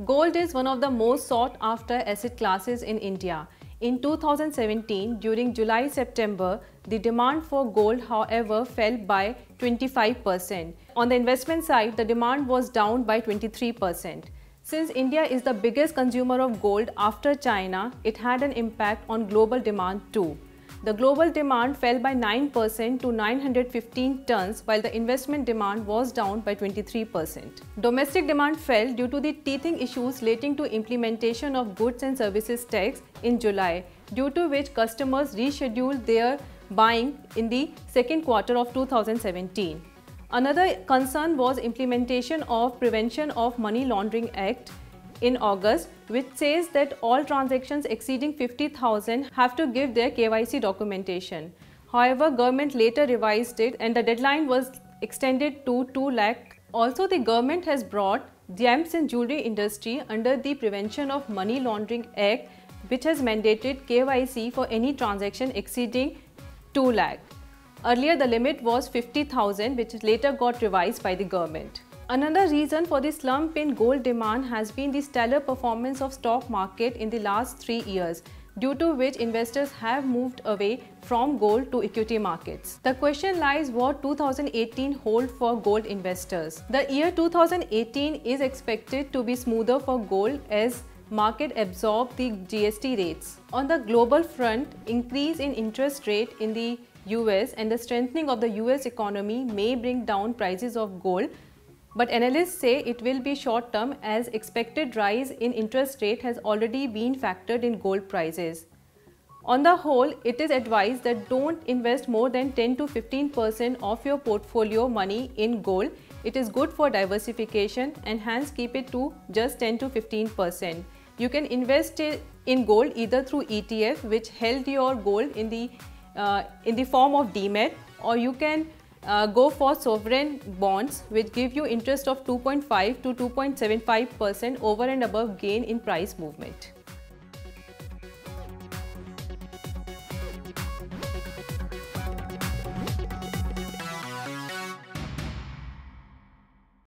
Gold is one of the most sought after asset classes in India. In 2017, during July-September, the demand for gold, however, fell by 25%. On the investment side, the demand was down by 23%. Since India is the biggest consumer of gold after China, it had an impact on global demand too. The global demand fell by 9% to 915 tons, while the investment demand was down by 23%. Domestic demand fell due to the teething issues relating to implementation of goods and services tax in July, due to which customers rescheduled their buying in the second quarter of 2017. Another concern was implementation of Prevention of Money Laundering Act in August, which says that all transactions exceeding 50,000 have to give their KYC documentation. However, government later revised it and the deadline was extended to 2 lakh. Also, the government has brought gems and jewellery industry under the Prevention of Money Laundering Act, which has mandated KYC for any transaction exceeding 2 lakh. Earlier, the limit was 50,000, which later got revised by the government. Another reason for the slump in gold demand has been the stellar performance of stock market in the last 3 years, due to which investors have moved away from gold to equity markets. The question lies, what 2018 hold for gold investors? The year 2018 is expected to be smoother for gold as market absorb the GST rates. On the global front, increase in interest rate in the US and the strengthening of the US economy may bring down prices of gold, but analysts say it will be short term as expected rise in interest rate has already been factored in gold prices. On the whole, it is advised that don't invest more than 10 to 15% of your portfolio money in gold. It is good for diversification and hence keep it to just 10 to 15%. You can invest in gold either through ETF, which held your gold in the form of demat, or you can go for sovereign bonds, which give you interest of 2.5 to 2.75% over and above gain in price movement.